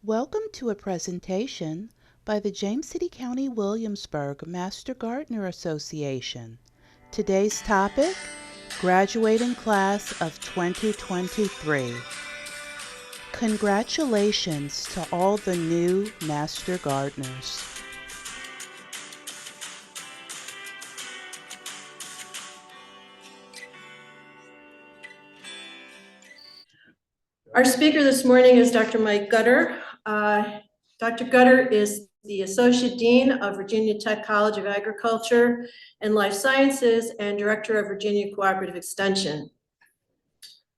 Welcome to a presentation by the James City County Williamsburg Master Gardener Association. Today's topic, Graduating Class of 2023. Congratulations to all the new Master Gardeners. Our speaker this morning is Dr. Mike Gutter. Dr. Gutter is the Associate Dean of Virginia Tech College of Agriculture and Life Sciences and Director of Virginia Cooperative Extension.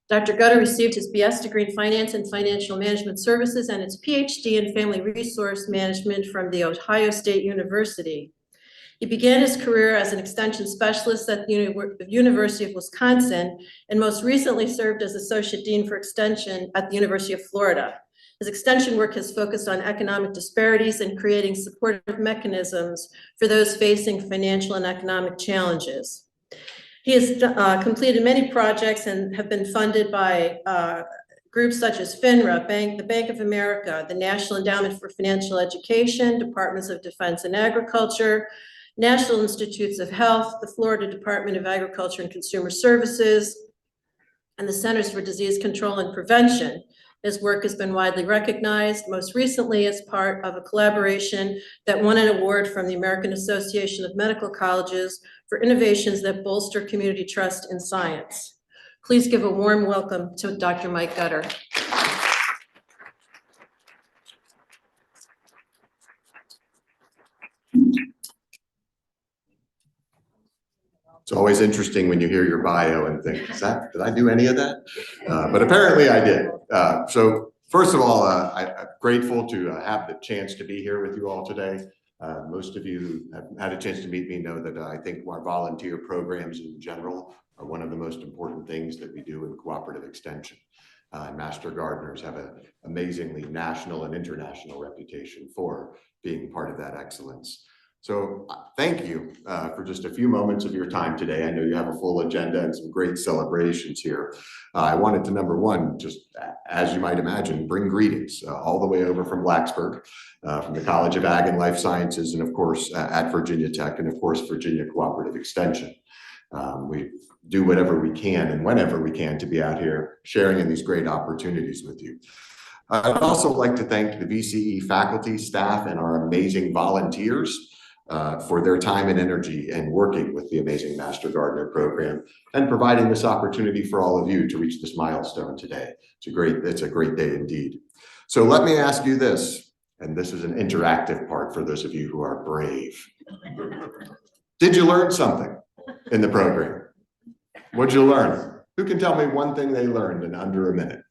Dr. Gutter received his BS degree in Finance and Financial Management Services and his PhD in Family Resource Management from The Ohio State University. He began his career as an extension specialist at the University of Wisconsin and most recently served as Associate Dean for Extension at the University of Florida. His extension work has focused on economic disparities and creating supportive mechanisms for those facing financial and economic challenges. He has completed many projects and have been funded by groups such as FINRA, the Bank of America, the National Endowment for Financial Education, Departments of Defense and Agriculture, National Institutes of Health, the Florida Department of Agriculture and Consumer Services, and the Centers for Disease Control and Prevention. His work has been widely recognized, most recently as part of a collaboration that won an award from the American Association of Medical Colleges for innovations that bolster community trust in science. Please give a warm welcome to Dr. Mike Gutter. It's always interesting when you hear your bio and think, did I do any of that? But apparently I did. So first of all, I'm grateful to have the chance to be here with you all today. Most of you who have had a chance to meet me know that I think our volunteer programs in general are one of the most important things that we do in cooperative extension. Master Gardeners have an amazingly national and international reputation for being part of that excellence. So thank you for just a few moments of your time today. I know you have a full agenda and some great celebrations here. I wanted to, number one, just as you might imagine, bring greetings all the way over from Blacksburg, from the College of Ag and Life Sciences, and of course at Virginia Tech, and of course Virginia Cooperative Extension. We do whatever we can and whenever we can to be out here sharing in these great opportunities with you. I'd also like to thank the VCE faculty, staff, and our amazing volunteers for their time and energy and working with the amazing Master Gardener program and providing this opportunity for all of you to reach this milestone today. It's a great day indeed. So let me ask you this, and this is an interactive part for those of you who are brave. Did you learn something in the program? What'd you learn? Who can tell me one thing they learned in under a minute?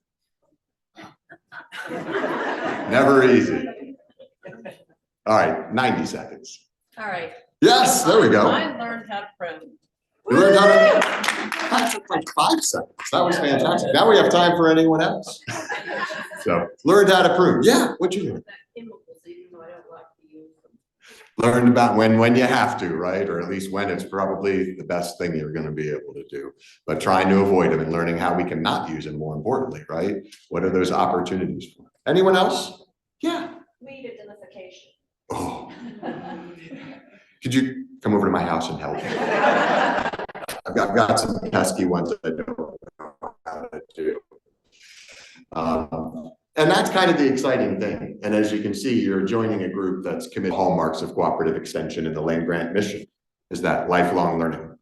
Never easy. All right, 90 seconds. All right. Yes, there we go. I learned how to prune. You learned how to, that took like 5 seconds. That was fantastic. Now we have time for anyone else. So learned how to prune. Yeah, what'd you learn? Chemicals, even though I don't like to use them. Learned about when you have to, right? Or at least when it's probably the best thing you're going to be able to do. But trying to avoid them and learning how we can not use them more importantly, right? What are those opportunities for? Anyone else? Yeah. Weed identification. Oh. Could you come over to my house and help me? I've got some pesky ones that I don't know how to do. And that's kind of the exciting thing. And as you can see, you're joining a group that's committed hallmarks of cooperative extension in the land grant mission is that lifelong learning.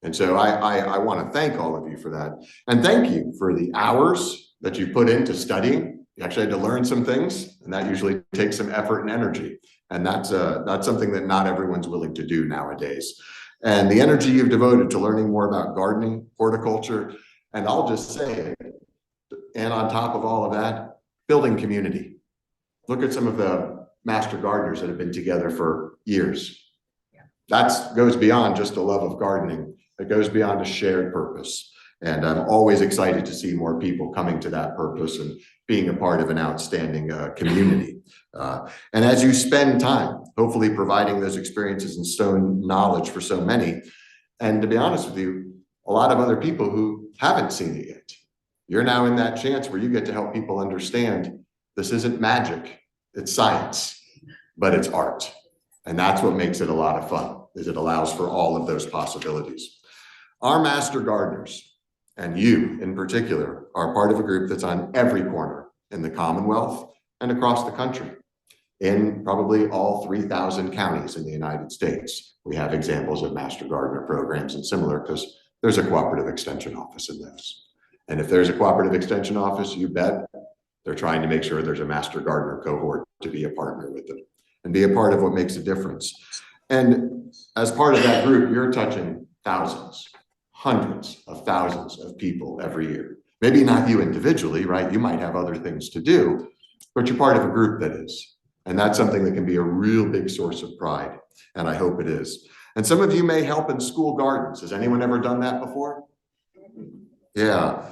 And so I want to thank all of you for that. And thank you for the hours that you put into studying. You actually had to learn some things, and that usually takes some effort and energy. And that's something that not everyone's willing to do nowadays. And the energy you've devoted to learning more about gardening, horticulture, and I'll just say it, and on top of all of that, building community. Look at some of the master gardeners that have been together for years. That goes beyond just a love of gardening. It goes beyond a shared purpose. And I'm always excited to see more people coming to that purpose and being a part of an outstanding community. And as you spend time, hopefully providing those experiences and stone knowledge for so many, and to be honest with you, a lot of other people who haven't seen it yet, you're now in that chance where you get to help people understand This isn't magic, it's science, but it's art. And that's what makes it a lot of fun, is it allows for all of those possibilities. Our master gardeners, and you in particular, are part of a group that's on every corner in the Commonwealth and across the country. In probably all 3,000 counties in the United States, we have examples of master gardener programs and similar, because there's a cooperative extension office in those. And if there's a cooperative extension office, you bet they're trying to make sure there's a master gardener cohort to be a partner with them and be a part of what makes a difference. And as part of that group, you're touching thousands, hundreds of thousands of people every year. Maybe not you individually, right? You might have other things to do, but you're part of a group that is. And that's something that can be a real big source of pride. And I hope it is. And some of you may help in school gardens. Has anyone ever done that before? Yeah.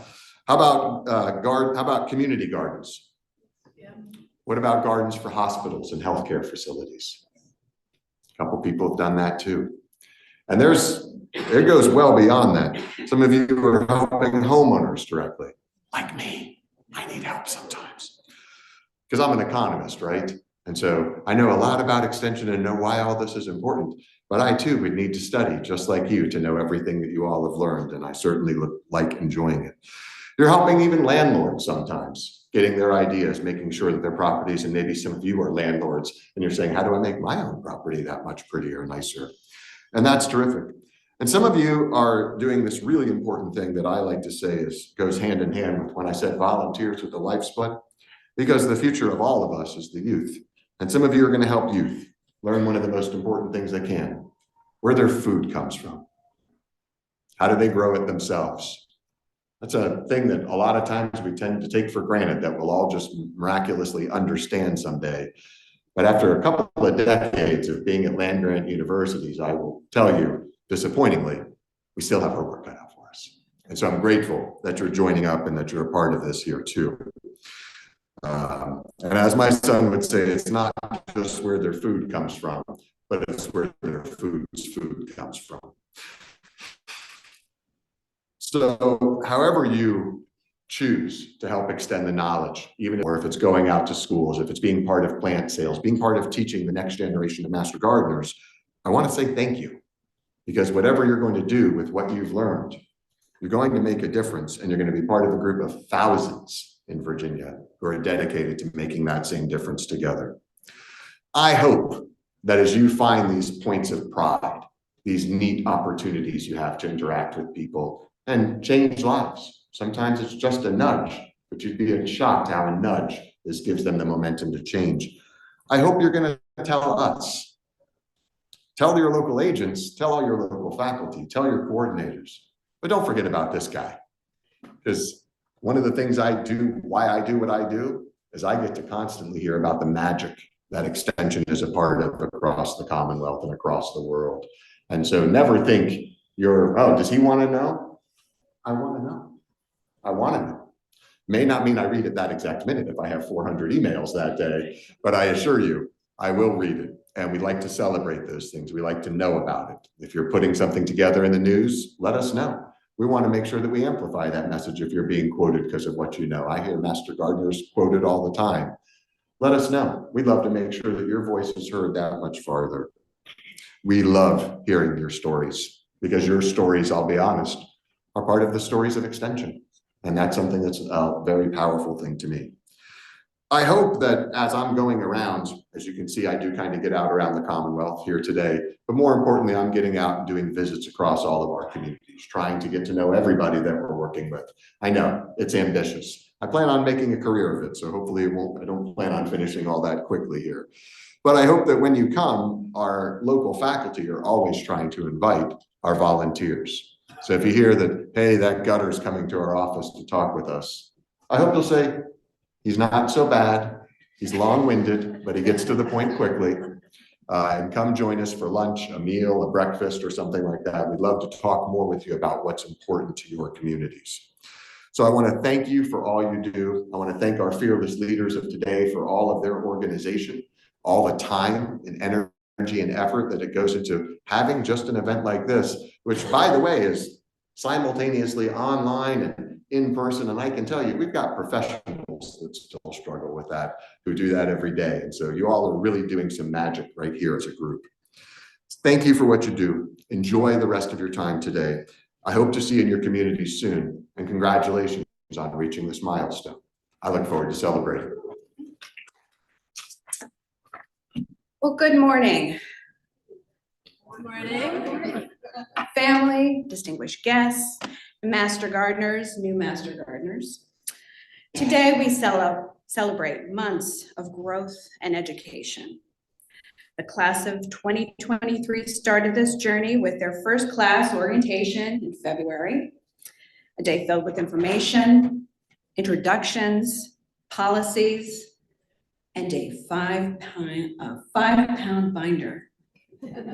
How about community gardens? Yeah. What about gardens for hospitals and healthcare facilities? A couple people have done that too. And it goes well beyond that. Some of you are helping homeowners directly. Like me, I need help sometimes. Because I'm an economist, right? And so I know a lot about extension and know why all this is important. But I too would need to study just like you to know everything that you all have learned. And I certainly like enjoying it. You're helping even landlords sometimes, getting their ideas, making sure that their properties, and maybe some of you are landlords and you're saying, how do I make my own property that much prettier, nicer? And that's terrific. And some of you are doing this really important thing that I like to say goes hand in hand with when I said volunteers with the life split, because the future of all of us is the youth. And some of you are going to help youth learn one of the most important things they can, where their food comes from. How do they grow it themselves? That's a thing that a lot of times we tend to take for granted that we'll all just miraculously understand someday. But after a couple of decades of being at land-grant universities, I will tell you, disappointingly, we still have our work cut out for us. And so I'm grateful that you're joining up and that you're a part of this here too. And as my son would say, it's not just where their food comes from, but it's where their food comes from. So however you choose to help extend the knowledge, even if it's going out to schools, if it's being part of plant sales, being part of teaching the next generation of master gardeners, I want to say thank you. Because whatever you're going to do with what you've learned, you're going to make a difference, and you're going to be part of a group of thousands in Virginia who are dedicated to making that same difference together. I hope that as you find these points of pride, these neat opportunities you have to interact with people and change lives. Sometimes it's just a nudge, but you'd be shocked how a nudge gives them the momentum to change. I hope you're going to tell us. Tell your local agents, tell all your local faculty, tell your coordinators, but don't forget about this guy. Because one of the things why I do what I do, is I get to constantly hear about the magic that extension is a part of across the Commonwealth and across the world. And so never think oh, does he want to know? I want to know. I want to know. May not mean I read it that exact minute if I have 400 emails that day, but I assure you, I will read it. And we like to celebrate those things. We like to know about it. If you're putting something together in the news, let us know. We want to make sure that we amplify that message if you're being quoted because of what you know. I hear master gardeners quoted all the time. Let us know. We'd love to make sure that your voice is heard that much farther. We love hearing your stories because your stories, I'll be honest, are part of the stories of extension. And that's something that's a very powerful thing to me. I hope that as I'm going around, as you can see, I do kind of get out around the Commonwealth here today, but more importantly, I'm getting out and doing visits across all of our communities, trying to get to know everybody that we're working with. I know it's ambitious. I plan on making a career of it, so hopefully I don't plan on finishing all that quickly here. But I hope that when you come, our local faculty are always trying to invite our volunteers. So if you hear that, hey, that gutter's coming to our office to talk with us, I hope you'll say, he's not so bad. He's long-winded, but he gets to the point quickly. And come join us for lunch, a meal, a breakfast, or something like that. We'd love to talk more with you about what's important to your communities. So I want to thank you for all you do. I want to thank our fearless leaders of today for all of their organization, all the time and energy and effort that it goes into having just an event like this, which, by the way, is simultaneously online and in person. And I can tell you, we've got professionals that still struggle with that, who do that every day. And so you all are really doing some magic right here as a group. Thank you for what you do. Enjoy the rest of your time today. I hope to see you in your community soon, and congratulations on reaching this milestone. I look forward to celebrating. Well, good morning. Good morning. Family, distinguished guests, Master Gardeners, new Master Gardeners. Today we celebrate months of growth and education. The class of 2023 started this journey with their first class orientation in February, a day filled with information, introductions, policies, and a five-pound binder,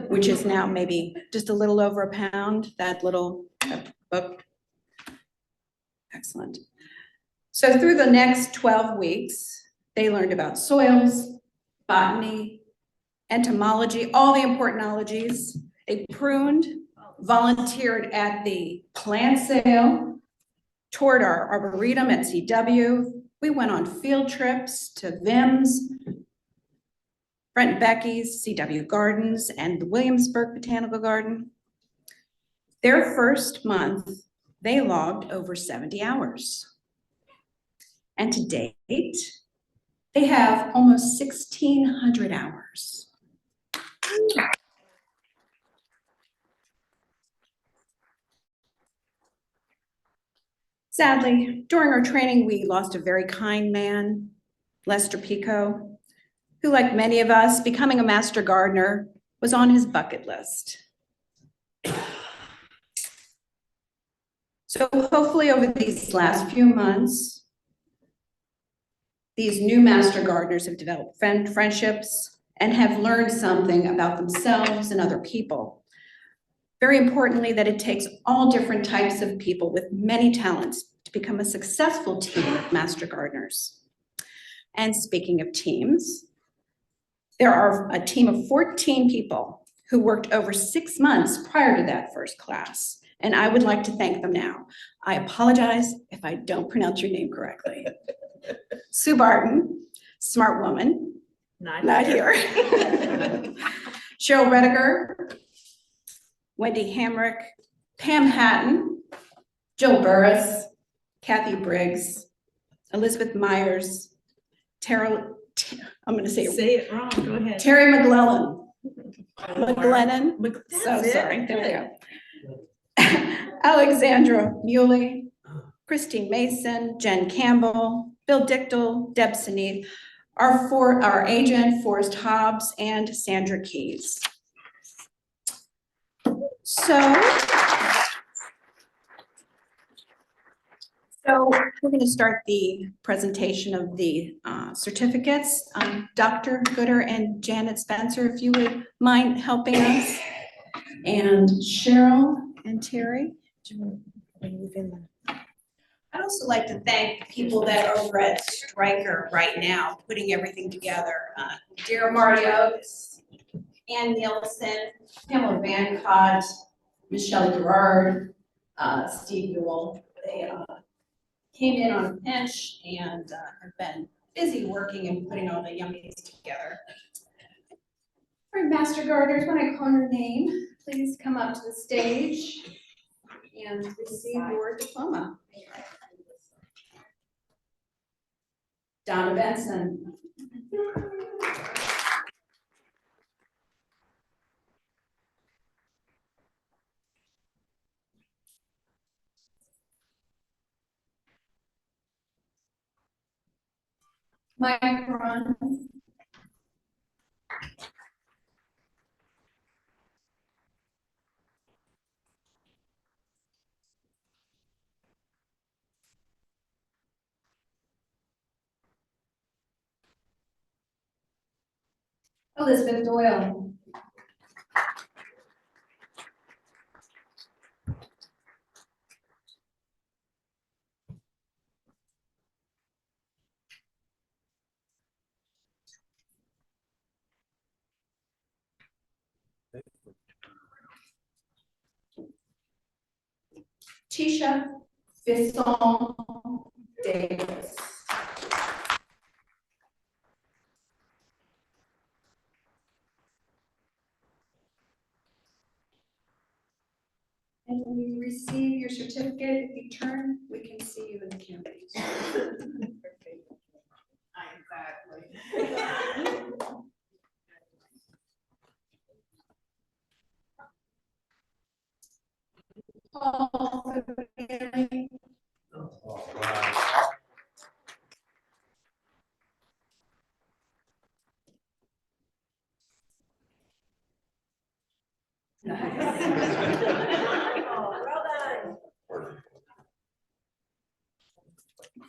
which is now maybe just a little over a pound, that book. Excellent. So through the next 12 weeks, they learned about soils, botany, entomology, all the important ologies. They pruned, volunteered at the plant sale, toured our arboretum at CW. We went on field trips to VIMS, Brent Becky's, CW Gardens, and the Williamsburg Botanical Garden. Their first month, they logged over 70 hours. And to date, they have almost 1,600 hours. Sadly, during our training, we lost a very kind man, Lester Pico, who, like many of us, becoming a master gardener was on his bucket list. So hopefully over these last few months, these new master gardeners have developed friendships and have learned something about themselves and other people. Very importantly, that it takes all different types of people with many talents to become a successful team of master gardeners. And speaking of teams, there are a team of 14 people who worked over 6 months prior to that first class, and I would like to thank them now. I apologize if I don't pronounce your name correctly. Sue Barton, smart woman, not here. Cheryl Rediger, Wendy Hamrick, Pam Hatton, Jill Burris, Kathy Briggs, Elizabeth Myers, I'm going to say it wrong, go ahead. Terry McGlennon. So Sorry, there we go. Alexandra Muley, Christine Mason, Jen Campbell, Bill Dichtel, Deb Saneeth, our agent, Forrest Hobbs, and Sandra Keys. So we're going to start the presentation of the certificates. Dr. Gooder and Janet Spencer, if you would mind helping us. And Cheryl and Terry. I'd also like to thank the people that are over at Stryker right now, putting everything together. Dara Mariotis, Ann Nielsen, Pamela Van Cott, Michelle Gerard, Steve Newell. They came in on a pinch and have been busy working and putting all the yummies together. All right, Master Gardeners, when I call your name, please come up to the stage and receive your diploma. Donna Benson. Mike Ron. Elizabeth Doyle. Tisha Bissell Davis. And when you receive your certificate, if you turn, we can see you in the camera. Exactly.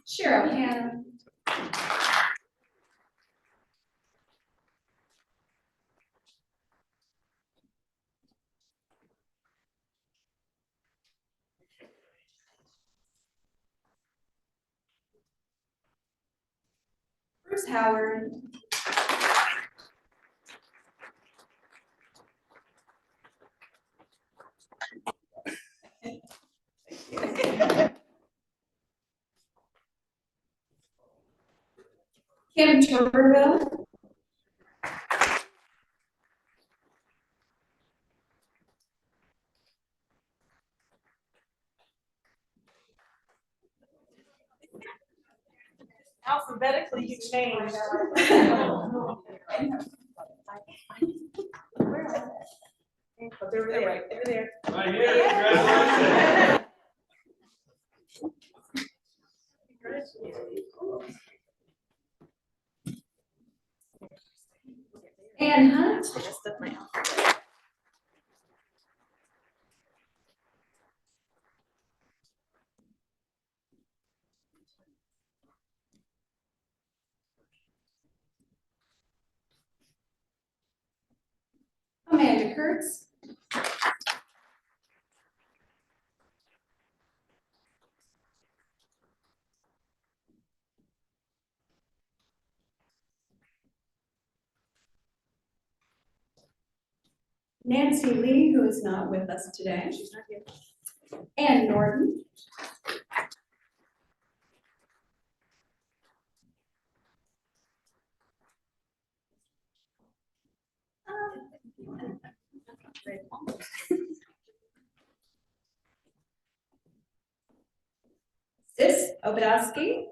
Cheryl Hannah. Bruce Howard. Kim Turberville. Alphabetically, you changed. Over there, right, over there. Right here. Ann Hunt. Amanda Kurtz. Nancy Lee, who is not with us today. She's not here. Ann Norton. Sis Obadowski.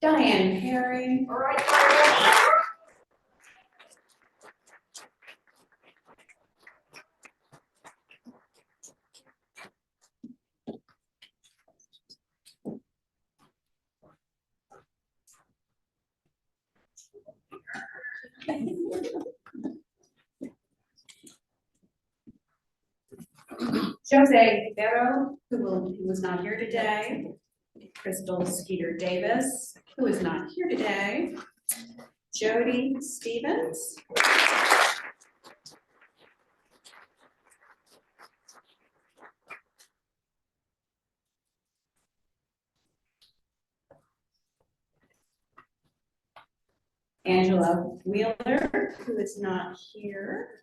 Diane Perry. All right. Jose Rivero, who was not here today. Crystal Skeeter Davis, who is not here today. Jody Stevens. Angela Wheeler, who is not here.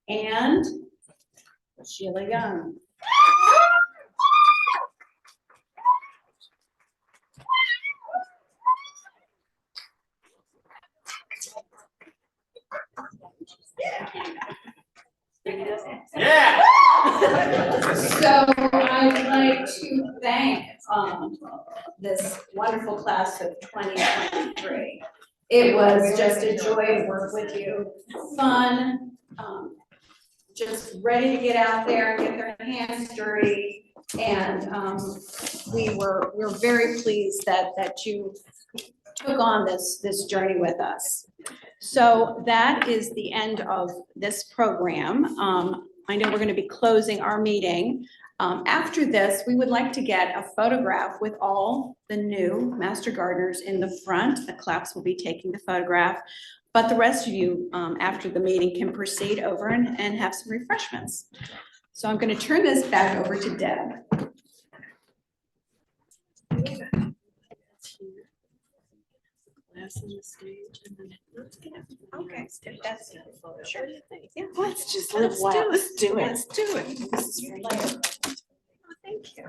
And Sheila Young. Yeah. So I'd like to thank this wonderful class of 2023. It was just a joy to work with you, fun, just ready to get out there and get their hands dirty. And we're very pleased that you took on this journey with us. So that is the end of this program. I know we're going to be closing our meeting. After this, we would like to get a photograph with all the new Master Gardeners in the front. The claps will be taking the photograph. But the rest of you, after the meeting, can proceed over and have some refreshments. So I'm going to turn this back over to Deb. Okay, that's sure. Yeah, let's just live wild. Let's do it. Let's do it. This is for you. Thank you.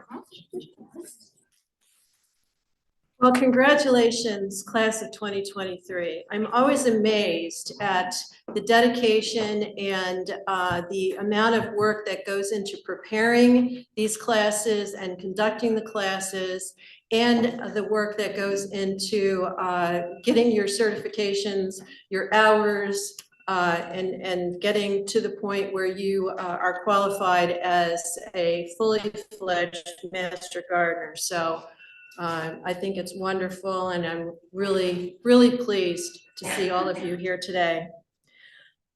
Well, congratulations, class of 2023. I'm always amazed at the dedication and the amount of work that goes into preparing these classes and conducting the classes, and the work that goes into getting your certifications, your hours, and getting to the point where you are qualified as a fully fledged master gardener. So I think it's wonderful, and I'm really, really pleased to see all of you here today.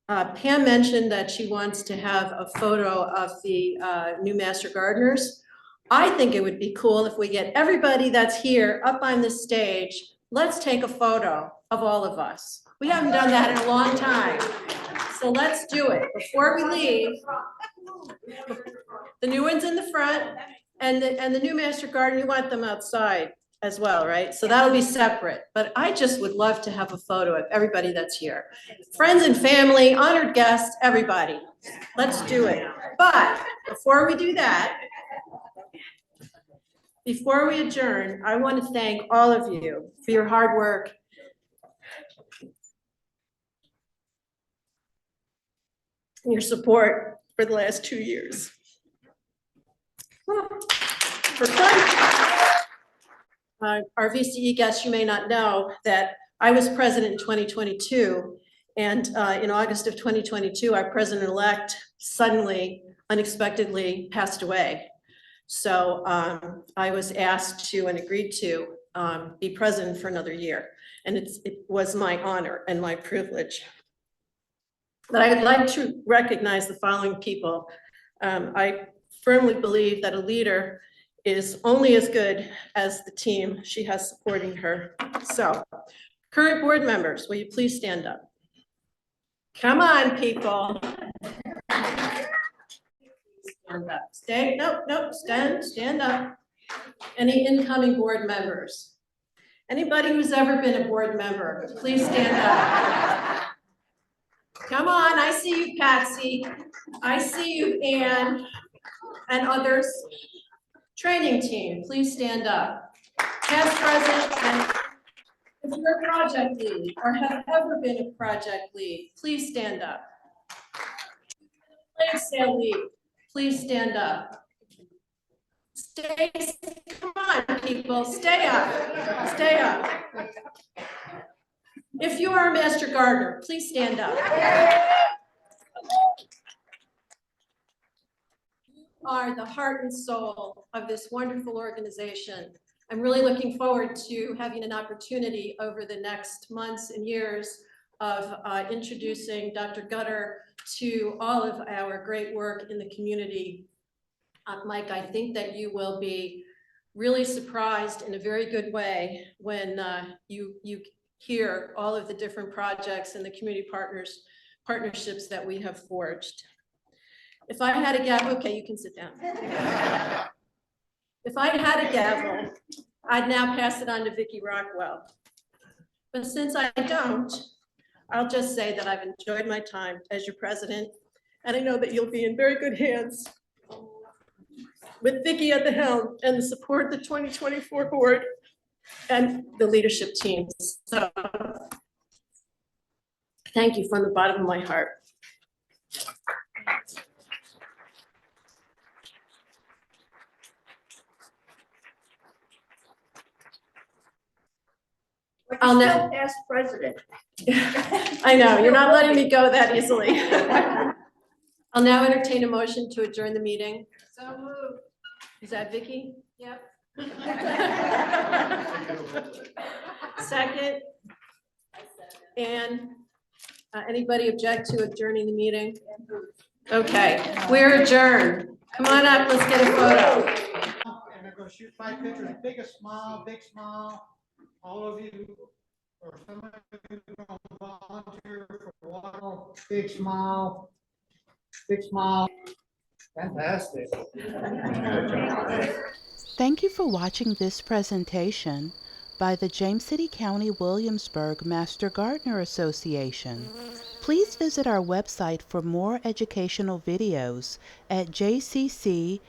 Pam mentioned that she wants to have a photo of the new master gardeners. I think it would be cool if we get everybody that's here up on the stage. Let's take a photo of all of us. We haven't done that in a long time. So let's do it. Before we leave, the new ones in the front, and the new master garden, you want them outside as well, right? So that'll be separate. But I just would love to have a photo of everybody that's here. Friends and family, honored guests, everybody. Let's do it. But before we do that, before we adjourn, I want to thank all of you for your hard work and your support for the last 2 years. For our VCE guests, you may not know that I was president in 2022, and in August of 2022, our president-elect suddenly, unexpectedly passed away. So I was asked to and agreed to be president for another year, and it was my honor and my privilege. But I would like to recognize the following people. I firmly believe that a leader is only as good as the team she has supporting her. So, current board members, will you please stand up? Come on, people. Stand up. Stay, nope, stand up. Any incoming board members? Anybody who's ever been a board member, please stand up. Come on, I see you, Patsy. I see you, Ann, and others. Training team, please stand up. Past, present, and if you're a project lead or have ever been a project lead, please stand up. Plant sale lead, please stand up. Stay, come on, people, stay up, stay up. If you are a master gardener, please stand up. Are the heart and soul of this wonderful organization. I'm really looking forward to having an opportunity over the next months and years of introducing Dr. Gutter to all of our great work in the community. Mike, I think that you will be really surprised in a very good way when you hear all of the different projects and the community partnerships that we have forged. If I had a gavel, okay, you can sit down. If I had a gavel, I'd now pass it on to Vicki Rockwell. But since I don't, I'll just say that I've enjoyed my time as your president, and I know that you'll be in very good hands with Vicki at the helm and the support of the 2024 board and the leadership team. So thank you from the bottom of my heart. I'll now past president. I know, you're not letting me go that easily. I'll now entertain a motion to adjourn the meeting. So moved. Is that Vicki? Yep. Second? And anybody object to adjourning the meeting? Okay, we're adjourned. Come on up, let's get a photo. And I'm gonna shoot 5 pictures, big smile, all of you. or somebody who's gonna volunteer for water, big smile, big smile. Fantastic. Thank you for watching this presentation by the James City County Williamsburg Master Gardener Association. Please visit our website for more educational videos at jccwmg.org.